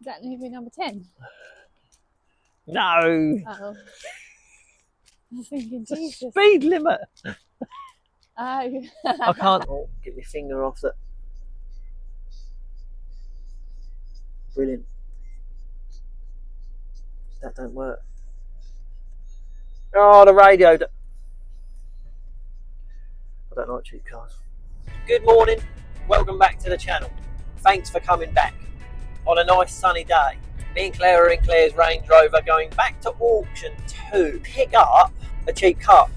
Is that movie number 10? No. Oh. I was thinking, Jesus. Speed limit. Oh. I can't get my finger off that. Brilliant. That don't work. Oh, the radio. I don't like cheap cars. Good morning. Welcome back to the channel. Thanks for coming back. On a nice sunny day, me and Claire are in Claire's Range Rover going back to auction to pick up a cheap car.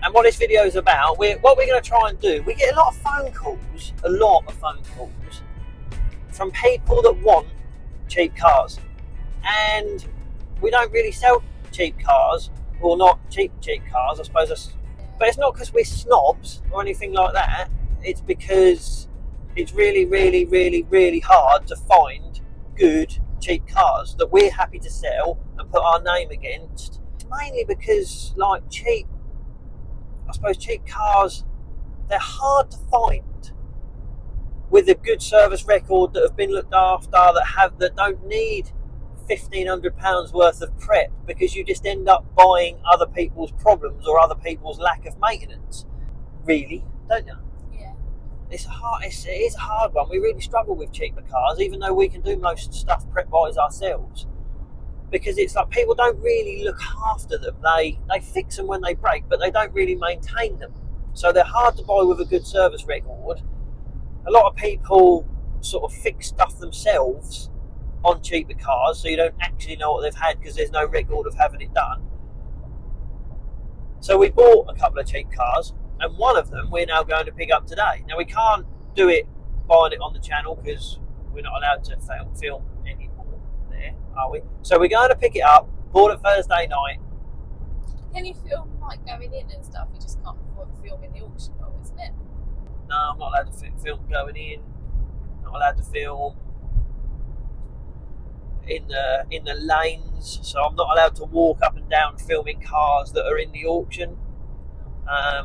And what this video is about, what we're going to try and do, we get a lot of phone calls from people that want cheap cars. And we don't really sell cheap cars, or not cheap cars, I suppose. But it's not because we're snobs or anything like that. It's because it's really hard to find good cheap cars that we're happy to sell and put our name against. Mainly because, like, cheap cars, they're hard to find with a good service record, that have been looked after, that don't need £1,500 worth of prep, because you just end up buying other people's problems or other people's lack of maintenance, really, don't you? Yeah. It is a hard one. We really struggle with cheaper cars, even though we can do most stuff prep-wise ourselves, because it's like people don't really look after them. They fix them when they break, but they don't really maintain them. So they're hard to buy with a good service record. A lot of people sort of fix stuff themselves on cheaper cars, so you don't actually know what they've had because there's no record of having it done. So we bought a couple of cheap cars, and one of them we're now going to pick up today. Now, we can't do it buying it on the channel because we're not allowed to film anymore there, are we? So we're going to pick it up. Bought it Thursday night. Can you film like going in and stuff? You just can't film in the auction hall, isn't it? No, I'm not allowed to film going in. Not allowed to film in the lanes, so I'm not allowed to walk up and down filming cars that are in the auction. I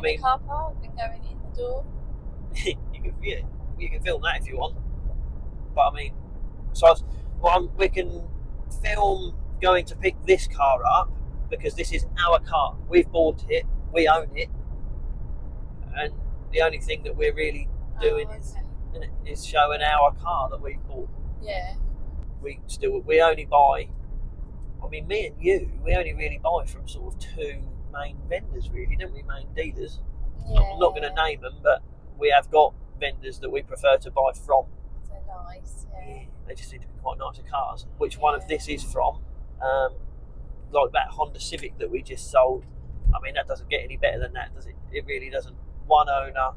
mean, the car park and going in the door. you can film that if you want, but I mean, we can film going to pick this car up because this is our car. We've bought it, we own it, and the only thing that we're really doing is showing our car that we've bought. Yeah. We only buy, I mean, me and you, we only really buy from sort of two main vendors, really, don't we? Main dealers. Yeah. I'm not going to name them, but we have got vendors that we prefer to buy from. So nice, yeah. They just seem to be quite nice cars. Which one of this is from? Like that Honda Civic that we just sold. I mean, that doesn't get any better than that, does it? It really doesn't. One owner,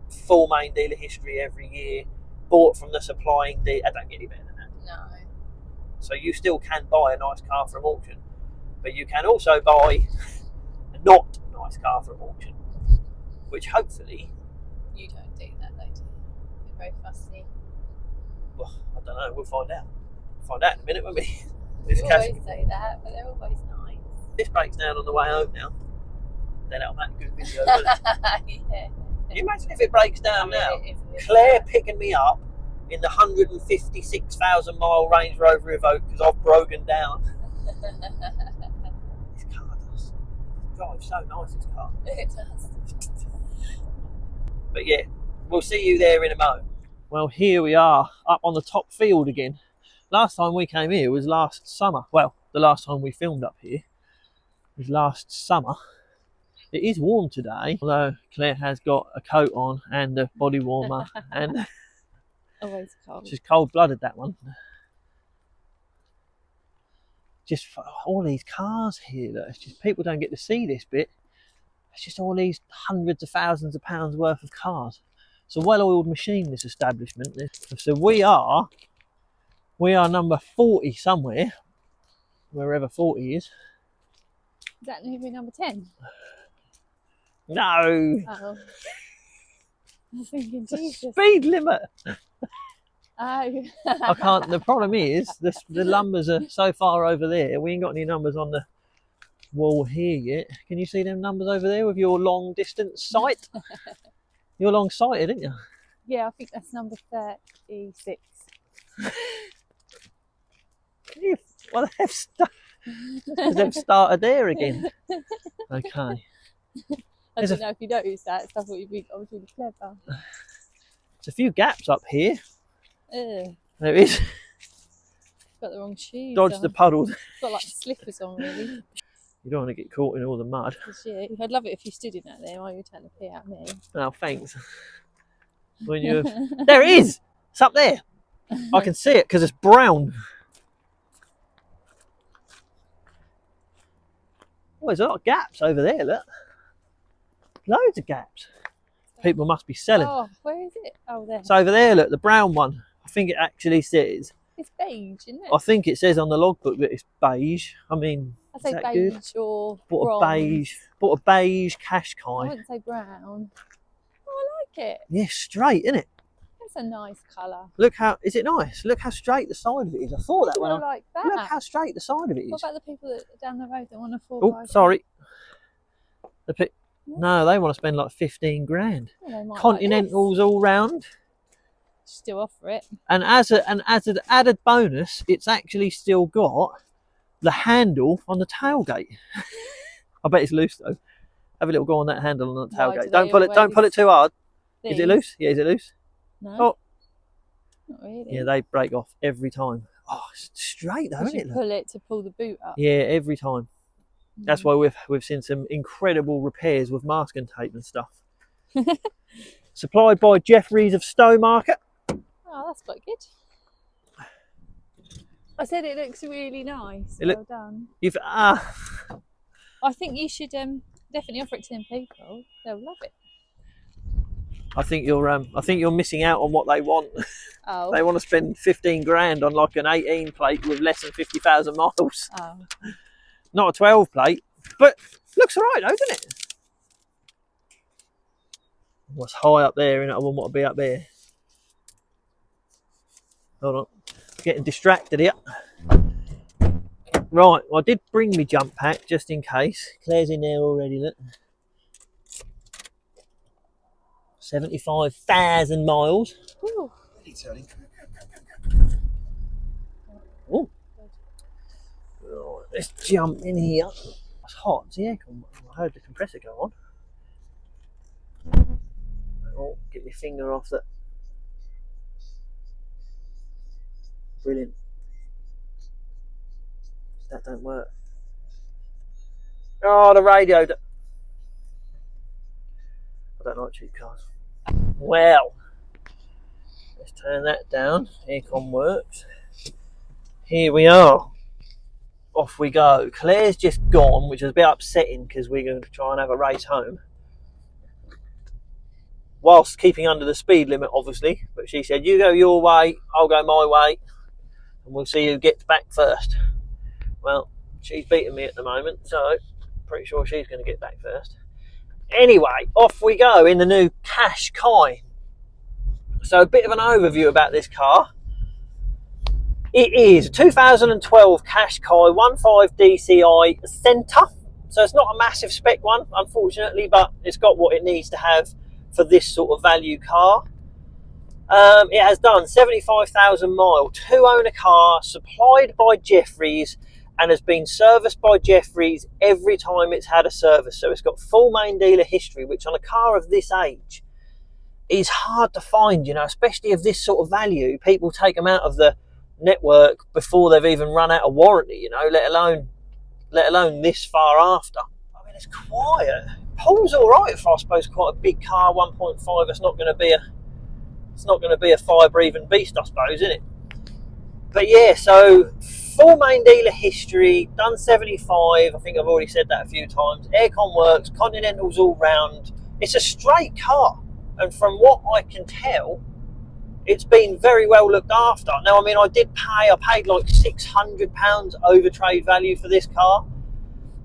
full main dealer history every year, bought from the supplying dealer. That don't get any better than that. No. So you still can buy a nice car from auction, but you can also buy a not nice car from auction, which hopefully... You don't do that though, do you? You're very fussy. Well, I don't know, we'll find out. Find out in a minute, won't we? You always say that, but they're always nice. This breaks down on the way home now. Then that'll make a good video, won't it? Yeah. Can you imagine if it breaks down now? It is. Claire picking me up in the 156,000 mile Range Rover Evoque because I've broken down. This car does drive so nice, this car. It does. But yeah, we'll see you there in a moment. Well, here we are up on the top field again. Last time we came here was last summer. Well, the last time we filmed up here was last summer. It is warm today, although Claire has got a coat on and a body warmer, and Always cold. she's cold-blooded, that one. Just all these cars here, look, it's just people don't get to see this bit. It's just all these hundreds of thousands of pounds worth of cars. It's a well-oiled machine, this establishment. So we are number 40 somewhere, wherever 40 is. Is that movie number 10? No. Oh. I was thinking, Jesus. Speed limit. Oh. I can't. The problem is the numbers are so far over there. We ain't got any numbers on the wall here yet. Can you see them numbers over there with your long distance sight? You're long sighted, aren't you? Yeah, I think that's number 36. Well, they've started there again. Okay. I don't know if you noticed that. I thought you'd be really clever. There's a few gaps up here. Ugh. There is. Got the wrong shoes. Dodge the puddles. Got like slippers on, really. You don't want to get caught in all the mud. I'd love it if you stood in that there while you were taking a pee at me. Oh, thanks. When you there it is. It's up there. I can see it because it's brown. Oh, there's a lot of gaps over there. Look, loads of gaps. People must be selling. Oh, where is it? Oh, there. It's over there. Look, the brown one. I think it actually says. It's beige, isn't it? I think it says on the logbook that it's beige. I mean, I'd say that beige good? or Bought bronze. a beige I Qashqai. wouldn't say brown. Oh, I like it. Yeah, straight, isn't it? That's a nice colour. Look how, is it nice? Look how straight the side of it is. I thought that when I like that. look how straight the side of it is. What about the people that are down the road that want a 4x4? Oh, sorry. No, they want to spend like 15 grand. Well, they might Continentals like all round. Still offer it. And as an added bonus, it's actually still got the handle on the tailgate. I bet it's loose though. Have a little go on that handle on the tailgate. Don't pull it too hard. Things. Is it loose? Yeah, is it loose? No. Oh. Not really. Yeah, they break off every time. Oh, it's straight though, isn't it? Pull it to pull the boot up. Yeah, every time. That's why we've seen some incredible repairs with masking tape and stuff. Supplied by Jeffries of Stowmarket. Oh, that's quite good. I said it looks really nice. Well done. I think you should definitely offer it to them people. They'll love it. I think you're missing out on what they want. Oh. They want to spend 15 grand on like an 18 plate with less than 50,000 miles. Oh. Not a 12 plate, but looks all right though, doesn't it? What's high up there, and I wouldn't want to be up there. Hold on, getting distracted here. Right, well, I did bring me jump pack just in case. Claire's in there already, look. 75,000 miles. Ooh. Ooh. Right, let's jump in here. It's hot. It's the aircon. I heard the compressor go on. Oh, get my finger off that. Brilliant. That don't work. Oh, the radio. I don't like cheap cars. Well, let's turn that down. Aircon works. Here we are. Off we go. Claire's just gone, which is a bit upsetting because we're going to try and have a race home. Whilst keeping under the speed limit, obviously. But she said, you go your way, I'll go my way, and we'll see who gets back first. Well, she's beating me at the moment, so pretty sure she's going to get back first. Anyway, off we go in the new Qashqai. So a bit of an overview about this car. It is a 2012 Qashqai 1.5 DCI Centre. So it's not a massive spec one, unfortunately, but it's got what it needs to have for this sort of value car. It has done 75,000 miles, 2-owner car, supplied by Jeffries, and has been serviced by Jeffries every time it's had a service. So it's got full main dealer history, which on a car of this age is hard to find, you know, especially of this sort of value. People take them out of the network before they've even run out of warranty, you know, let alone this far after. I mean, it's quiet. Pulls all right for, I suppose, quite a big car. 1.5. It's not going to be a fire-breathing beast, I suppose, is it? But yeah, so full main dealer history, done 75. I think I've already said that a few times. Aircon works, Continentals all round. It's a straight car, and from what I can tell, it's been very well looked after. Now, I mean, I paid like £600 over trade value for this car.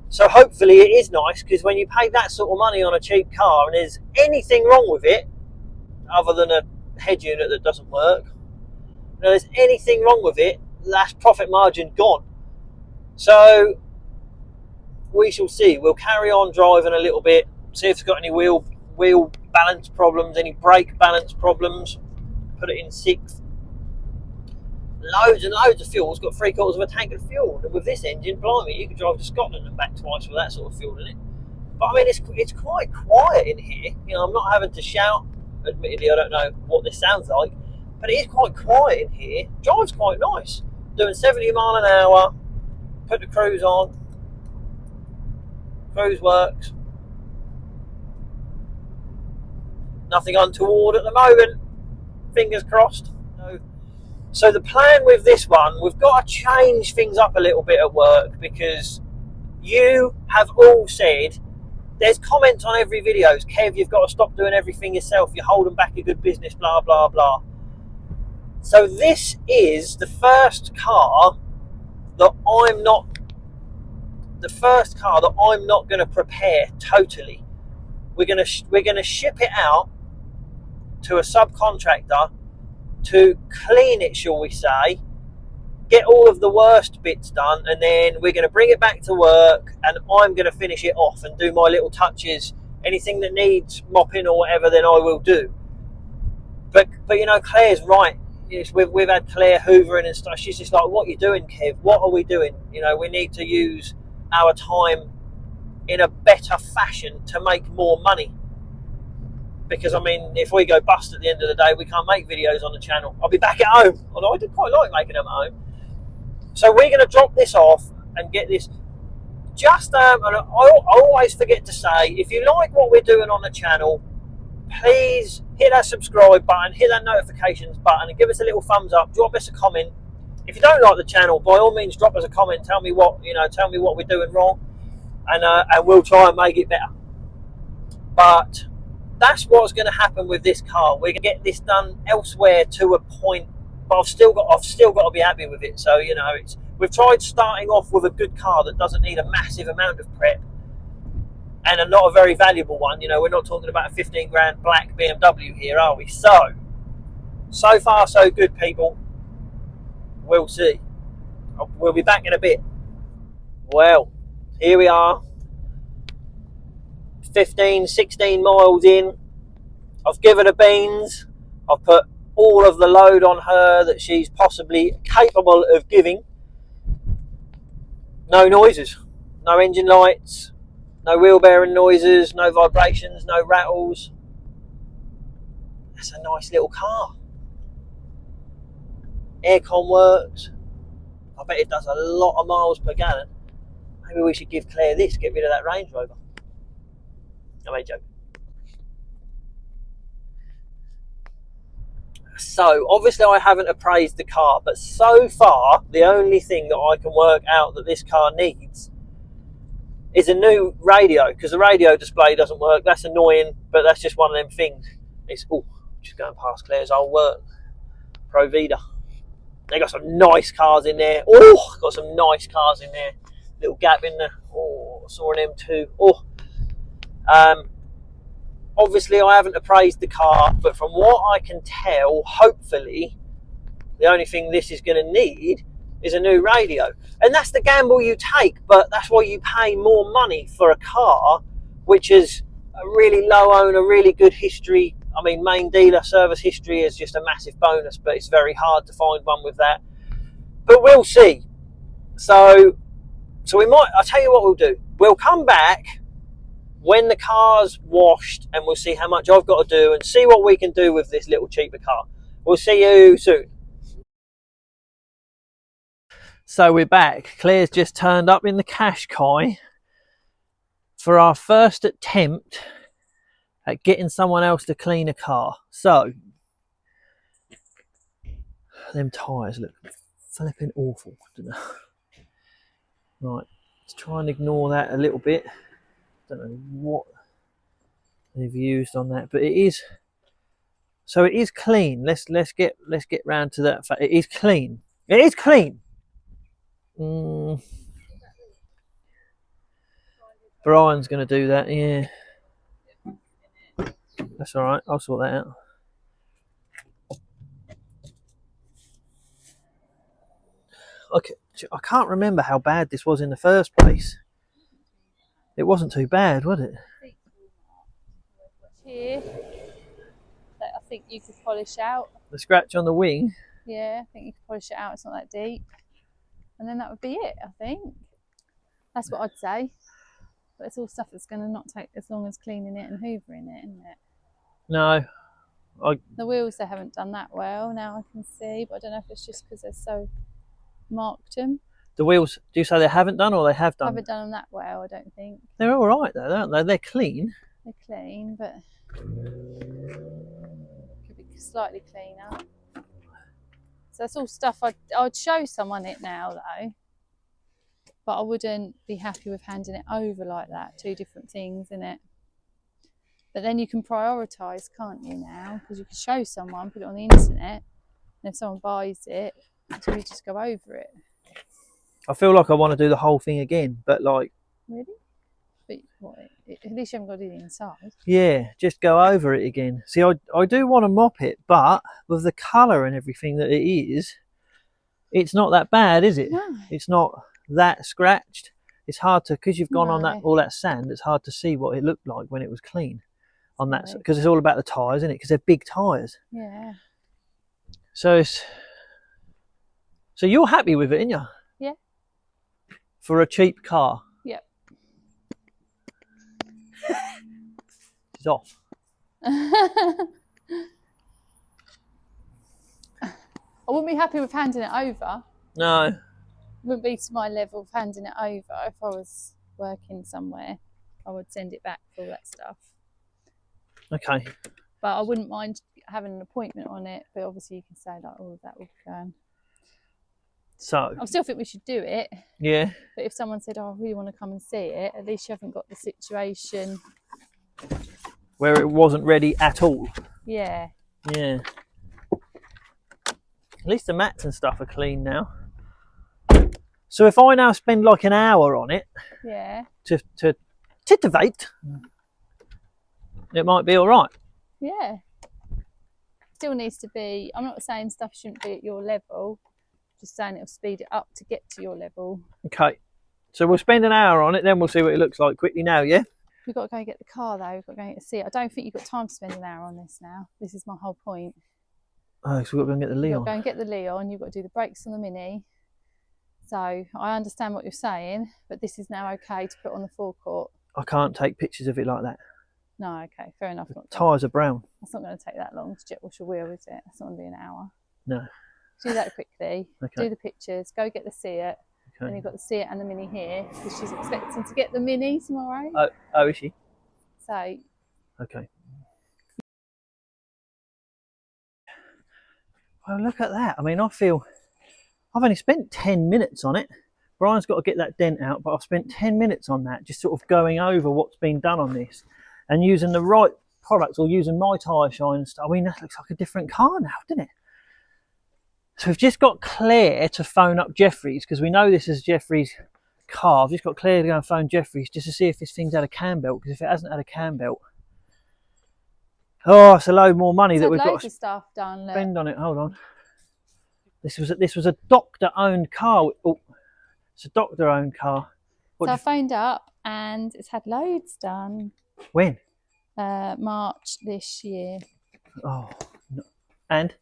So hopefully it is nice, because when you pay that sort of money on a cheap car and there's anything wrong with it, other than a head unit that doesn't work, if there's anything wrong with it, that's profit margin gone. So we shall see. We'll carry on driving a little bit, see if it's got any wheel balance problems, any brake balance problems. Put it in 6th. loads and loads of fuel. It's got 3/4 of a tank of fuel. And with this engine, blimey, you can drive to Scotland and back twice with that sort of fuel in it. But I mean, it's quite quiet in here. You know, I'm not having to shout. Admittedly, I don't know what this sounds like, but it is quite quiet in here. Drives quite nice. Doing 70 mile an hour. Put the cruise on. Cruise works. Nothing untoward at the moment. Fingers crossed. So the plan with this one, we've got to change things up a little bit at work, because you have all said, there's comments on every video, Kev, you've got to stop doing everything yourself, you're holding back a good business, blah blah blah. So this is the first car that I'm not going to prepare totally. We're going to ship it out to a subcontractor to clean it, shall we say, get all of the worst bits done, and then we're going to bring it back to work, and I'm going to finish it off and do my little touches. Anything that needs mopping or whatever, then I will do. But you know, Claire's right. We've had Claire hoovering and stuff. She's just like, what are you doing, Kev? What are we doing? You know, we need to use our time in a better fashion to make more money. Because, I mean, if we go bust at the end of the day, we can't make videos on the channel. I'll be back at home. Although I did quite like making them at home. So we're going to drop this off and get this. And I always forget to say, if you like what we're doing on the channel, please hit that subscribe button, hit that notifications button, and give us a little thumbs up. Drop us a comment. If you don't like the channel, by all means, drop us a comment. Tell me what we're doing wrong, and we'll try and make it better. But that's what's going to happen with this car. We're going to get this done elsewhere to a point, but I've still got to be happy with it. So, you know, we've tried starting off with a good car that doesn't need a massive amount of prep, and not a very valuable one. You know, we're not talking about a 15 grand black BMW here, are we? So far so good, people. We'll see. We'll be back in a bit. Well, here we are. 15, 16 miles in. I've given her beans. I've put all of the load on her that she's possibly capable of giving. No noises, no engine lights, no wheel bearing noises, no vibrations, no rattles. That's a nice little car. Aircon works. I bet it does a lot of miles per gallon. Maybe we should give Claire this, get rid of that Range Rover. I made a joke. So, obviously I haven't appraised the car, but so far, the only thing that I can work out that this car needs is a new radio, because the radio display doesn't work. That's annoying, but that's just one of them things. Just going past Claire's old work. Provida. They got some nice cars in there. Oh, got some nice cars in there. Little gap in there. Oh, saw an M2. Oh. Obviously I haven't appraised the car, but from what I can tell, hopefully the only thing this is going to need is a new radio. And that's the gamble you take, but that's why you pay more money for a car which is a really low owner, really good history. I mean, main dealer service history is just a massive bonus, but it's very hard to find one with that. But we'll see. So I'll tell you what we'll do. We'll come back when the car's washed, and we'll see how much I've got to do and see what we can do with this little cheaper car. We'll see you soon. So we're back. Claire's just turned up in the Qashqai for our first attempt at getting someone else to clean a car. So, them tyres look flipping awful. Right, let's try and ignore that a little bit. Don't know what they've used on that, but it is. So it is clean. Let's get round to that fact. It is clean. It is clean. Brian's going to do that. Yeah, that's all right. I'll sort that out. Okay, I can't remember how bad this was in the first place. It wasn't too bad, was it? Here, that I think you could polish out. The scratch on the wing. Yeah, I think you could polish it out. It's not that deep. And then that would be it, I think. That's what I'd say. But it's all stuff that's going to not take as long as cleaning it and hoovering it, isn't it? No. The wheels, they haven't done that well, now I can see. But I don't know if it's just because they're so marked them. The wheels, do you say they haven't done or they have done? Haven't done them that well, I don't think. They're all right though, aren't they? They're clean. They're clean, but could be slightly cleaner. So that's all stuff I'd show someone it now though. But I wouldn't be happy with handing it over like that. Two different things, innit? But then you can prioritise, can't you now? Because you can show someone, put it on the internet, and if someone buys it, so you just go over it. I feel like I want to do the whole thing again, but like... Really? But what, at least you haven't got it inside. Yeah, just go over it again. See, I do want to mop it, but with the colour and everything that it is, it's not that bad, is it? No. It's not that scratched. It's hard to, because you've gone on No. all that sand, it's hard to see what it looked like when it was clean on that, Right. because it's all about the tyres, isn't it? Because they're big tyres. Yeah. So you're happy with it, aren't you? Yeah. For a cheap car. Yep. It's off. I wouldn't be happy with handing it over. No. Wouldn't be to my level of handing it over. If I was working somewhere, I would send it back for all that stuff. Okay. But I wouldn't mind having an appointment on it. But obviously you can say like all of that will be going. So. I still think we should do it. Yeah. But if someone said, oh, I really want to come and see it, at least you haven't got the situation. Where it wasn't ready at all. Yeah. Yeah. At least the mats and stuff are clean now. So if I now spend like an hour on it, Yeah. to titivate, it might be all right. Yeah. Still needs to be. I'm not saying stuff shouldn't be at your level. Just saying it'll speed it up to get to your level. Okay. So we'll spend an hour on it, then we'll see what it looks like quickly now. Yeah. We've got to go and get the car though. We've got to go and get the seat. I don't think you've got time to spend an hour on this now. This is my whole point. Oh, so we've got to go and get the Leon. You've got to go and get the Leon. You've got to do the brakes on the Mini. So I understand what you're saying, but this is now okay to put on the forecourt. I can't take pictures of it like that. No, okay, fair enough. The tyres are brown. That's not going to take that long to jet wash a wheel, is it? That's not going to be an hour. No. Do that quickly. Okay. Do the pictures. Go get the Seat. Okay. And you've got the Seat and the Mini here because she's expecting to get the Mini tomorrow. Oh, is she? So. Okay. Well, look at that. I mean, I feel I've only spent 10 minutes on it. Brian's got to get that dent out, but I've spent 10 minutes on that, just sort of going over what's been done on this and using the right products or using my tyre shine and stuff. I mean, that looks like a different car now, doesn't it? So we've just got Claire to phone up Jeffries because we know this is Jeffries' car. I've just got Claire to go and phone Jeffries just to see if this thing's had a cam belt, because if it hasn't had a cam belt, oh, it's a load more money that we've got to stuff done, spend on it. Hold on. This was a doctor-owned car. Oh, it's a doctor-owned car. So I phoned up and it's had loads done. When? March this year. Oh, no. And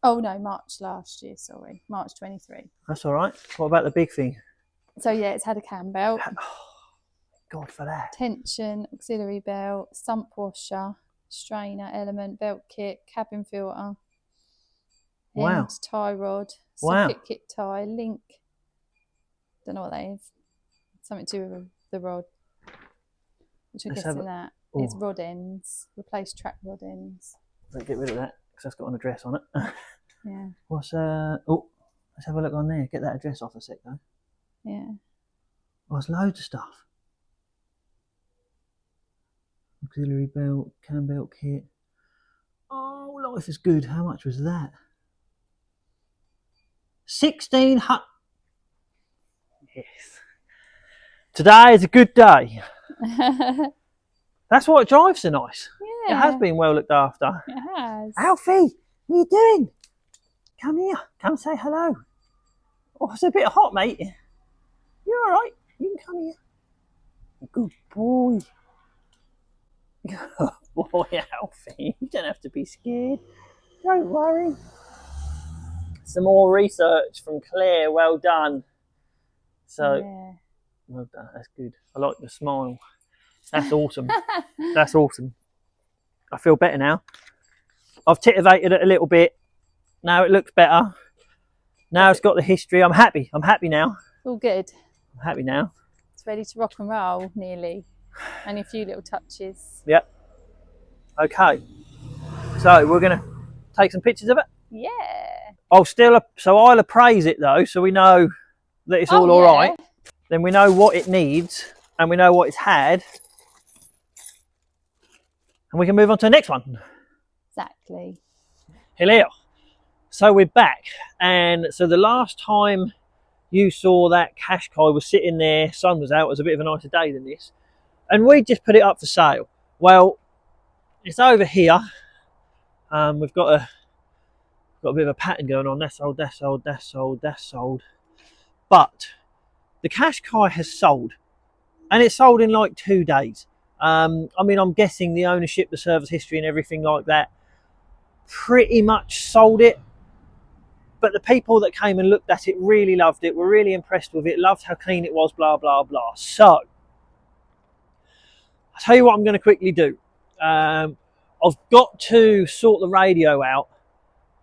oh no, March last year. Sorry, March 23. That's all right. What about the big thing? So yeah, it's had a cam belt. Oh, God for that. Tension, auxiliary belt, sump washer, strainer element, belt kit, cabin filter. Wow. End tie rod, Wow. socket kit tie, link. Don't know what that is. Something to do with the rod. Which I'm guessing that is rod ends. Replace track rod ends. Let's get rid of that because that's got an address on it. Yeah. What's oh, let's have a look on there. Get that address off a sec though. Yeah. Oh, there's loads of stuff. Auxiliary belt, cam belt kit. Oh, life is good. How much was that? 1,600. Yes. Today is a good day. That's why it drives so nice. Yeah. It has been well looked after. It has. Alfie, what are you doing? Come here. Come say hello. Oh, it's a bit hot, mate. You're all right. You can come here. Good boy. Good boy, Alfie. You don't have to be scared. Don't worry. Some more research from Claire. Well done. So, Yeah. well done. That's good. I like the smile. That's awesome. That's awesome. I feel better now. I've titivated it a little bit. Now it looks better. Now it's got the history. I'm happy. I'm happy now. All good. I'm happy now. It's ready to rock and roll, nearly. Only a few little touches. Yep. Okay. So we're going to take some pictures of it. Yeah. I'll appraise it though, so we know that it's all right. Then we know what it needs and we know what it's had. And we can move on to the next one. Exactly. Hello. So we're back. And so the last time you saw that Qashqai was sitting there, sun was out, it was a bit of a nicer day than this. And we just put it up for sale. Well, it's over here. We've got a bit of a pattern going on. That's sold, that's sold, that's sold, that's sold. But the Qashqai has sold. And it sold in like 2 days. I mean, I'm guessing the ownership, the service history and everything like that pretty much sold it. But the people that came and looked at it really loved it, were really impressed with it, loved how clean it was, blah, blah, blah. So, I'll tell you what I'm going to quickly do. I've got to sort the radio out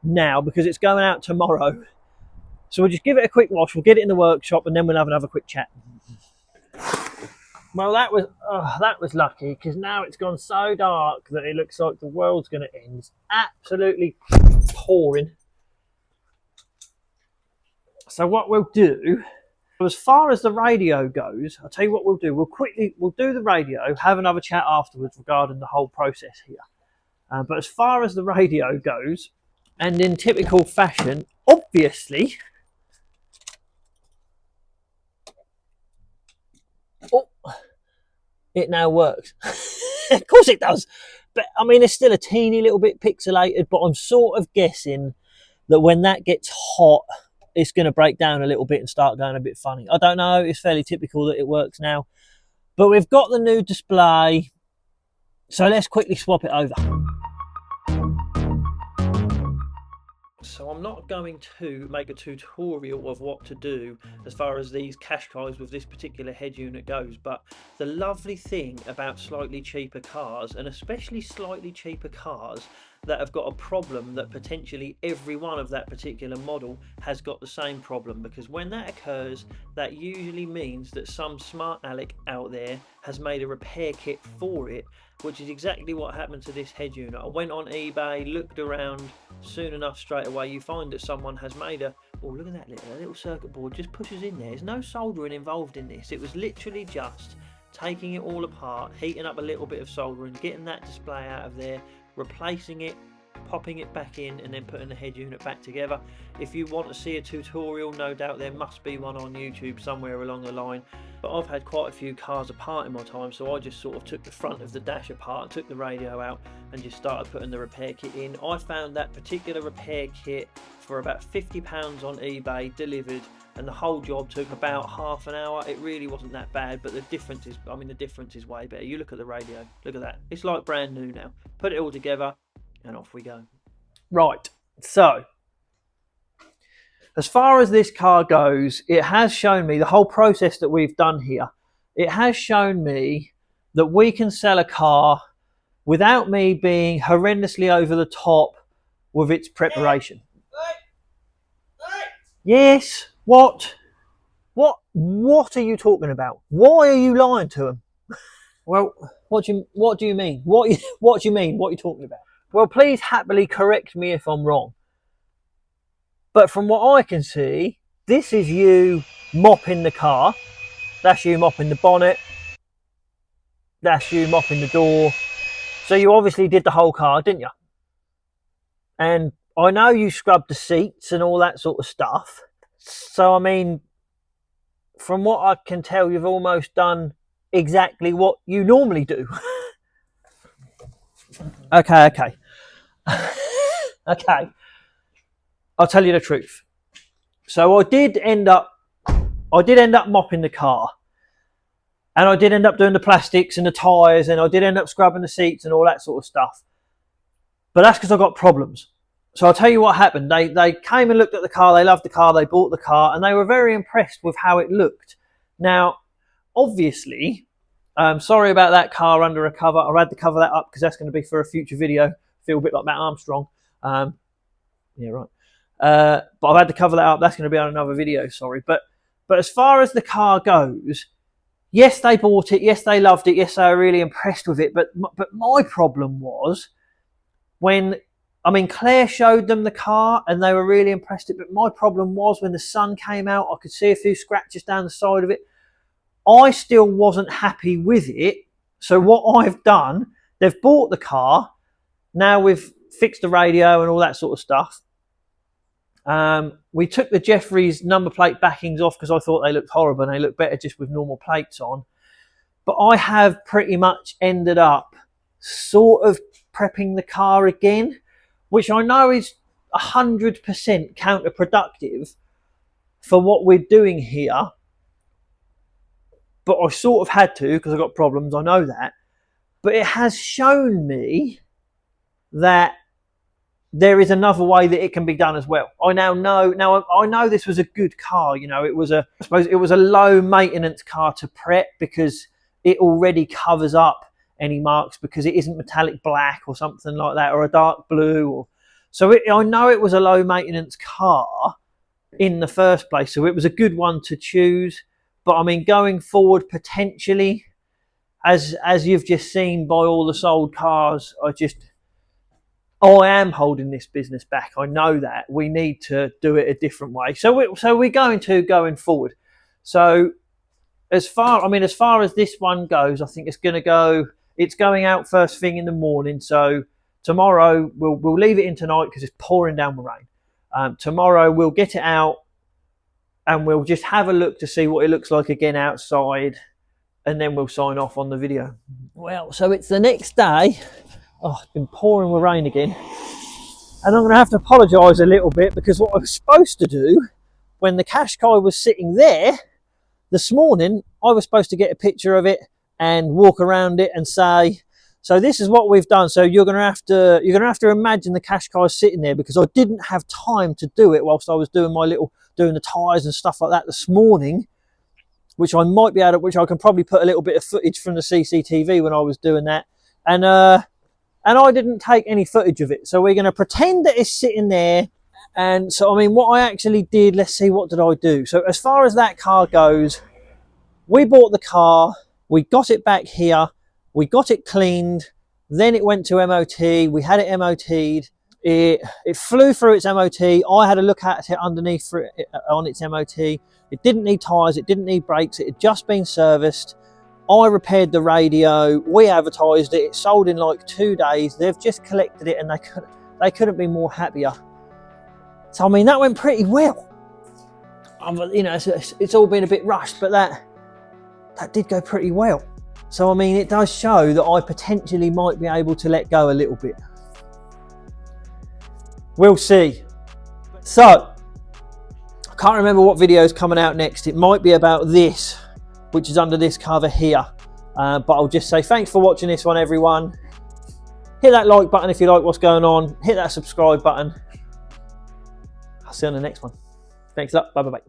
now because it's going out tomorrow. So we'll just give it a quick wash, we'll get it in the workshop and then we'll have another quick chat. Well, that was lucky because now it's gone so dark that it looks like the world's going to end. It's absolutely pouring. So what we'll do, as far as the radio goes, I'll tell you what we'll do. We'll do the radio, have another chat afterwards regarding the whole process here. But as far as the radio goes, and in typical fashion, obviously, it now works. Of course it does. But I mean, it's still a teeny little bit pixelated, but I'm sort of guessing that when that gets hot, it's going to break down a little bit and start going a bit funny. I don't know. It's fairly typical that it works now. But we've got the new display. So let's quickly swap it over. So I'm not going to make a tutorial of what to do as far as these Qashqais with this particular head unit goes, but the lovely thing about slightly cheaper cars, and especially slightly cheaper cars that have got a problem that potentially every one of that particular model has got the same problem, because when that occurs, that usually means that some smart aleck out there has made a repair kit for it, which is exactly what happened to this head unit. I went on eBay, looked around, soon enough straight away you find that someone has made a, oh look at that little circuit board just pushes in there. There's no soldering involved in this. It was literally just taking it all apart, heating up a little bit of soldering, getting that display out of there, replacing it, popping it back in, and then putting the head unit back together. If you want to see a tutorial, no doubt there must be one on YouTube somewhere along the line, but I've had quite a few cars apart in my time, so I just sort of took the front of the dash apart, took the radio out and just started putting the repair kit in. I found that particular repair kit for about £50 on eBay delivered, and the whole job took about half an hour. It really wasn't that bad, but the difference is, I mean, the difference is way better. You look at the radio, look at that, it's like brand new now. Put it all together and off we go. Right, so as far as this car goes, it has shown me the whole process that we've done here. It has shown me that we can sell a car without me being horrendously over the top with its preparation. Yes, what are you talking about? Why are you lying to them? Well, what do you mean? What do you mean? What are you talking about? Well, please happily correct me if I'm wrong. But from what I can see, this is you mopping the car. That's you mopping the bonnet. That's you mopping the door. So you obviously did the whole car, didn't you? And I know you scrubbed the seats and all that sort of stuff. So, I mean, from what I can tell, you've almost done exactly what you normally do. Okay. Okay. I'll tell you the truth. So I did end up mopping the car, and I did end up doing the plastics and the tyres, and I did end up scrubbing the seats and all that sort of stuff. But that's because I got problems. So I'll tell you what happened. They came and looked at the car, they loved the car, they bought the car, and they were very impressed with how it looked. Now, obviously, sorry about that car under a cover. I had to cover that up because that's going to be for a future video. Feel a bit like Matt Armstrong. Yeah, right. But I've had to cover that up. That's going to be on another video, sorry. But as far as the car goes, yes, they bought it. Yes, they loved it. Yes, they were really impressed with it. But my problem was when, I mean, Claire showed them the car and they were really impressed with it. But my problem was when the sun came out, I could see a few scratches down the side of it. I still wasn't happy with it. So what I've done, they've bought the car. Now we've fixed the radio and all that sort of stuff. We took the Jeffries number plate backings off because I thought they looked horrible and they looked better just with normal plates on. But I have pretty much ended up sort of prepping the car again, which I know is 100% counterproductive for what we're doing here. But I sort of had to because I've got problems, I know that. But it has shown me that there is another way that it can be done as well. I now know. Now I know this was a good car. You know, I suppose it was a low maintenance car to prep because it already covers up any marks because it isn't metallic black or something like that, or a dark blue. So I know it was a low maintenance car in the first place. So it was a good one to choose. But I mean, going forward, potentially, as you've just seen by all the sold cars, I am holding this business back. I know that we need to do it a different way. So we're going forward. So as far as this one goes, I think it's going out first thing in the morning. So tomorrow we'll leave it in tonight because it's pouring down with rain. Tomorrow we'll get it out and we'll just have a look to see what it looks like again outside, and then we'll sign off on the video. Well, so it's the next day. Oh, it's been pouring with rain again. And I'm going to have to apologise a little bit because what I was supposed to do when the Qashqai was sitting there this morning, I was supposed to get a picture of it and walk around it and say, so this is what we've done. So you're going to have to imagine the Qashqai sitting there because I didn't have time to do it whilst I was doing doing the tyres and stuff like that this morning, which I can probably put a little bit of footage from the CCTV when I was doing that. And I didn't take any footage of it. So we're going to pretend that it's sitting there. And so, I mean, what I actually did, let's see, what did I do? So as far as that car goes, we bought the car, we got it back here, we got it cleaned, then it went to MOT, we had it MOT'd, it flew through its MOT, I had a look at it underneath on its MOT, it didn't need tyres, it didn't need brakes, it had just been serviced. I repaired the radio, we advertised it, it sold in like 2 days, they've just collected it and they couldn't be more happier. So I mean, that went pretty well. You know, it's all been a bit rushed, but that did go pretty well. So I mean, it does show that I potentially might be able to let go a little bit. We'll see. So, I can't remember what video is coming out next. It might be about this, which is under this cover here. But I'll just say thanks for watching this one, everyone. Hit that like button if you like what's going on. Hit that subscribe button. I'll see you on the next one. Thanks a lot. Bye bye bye.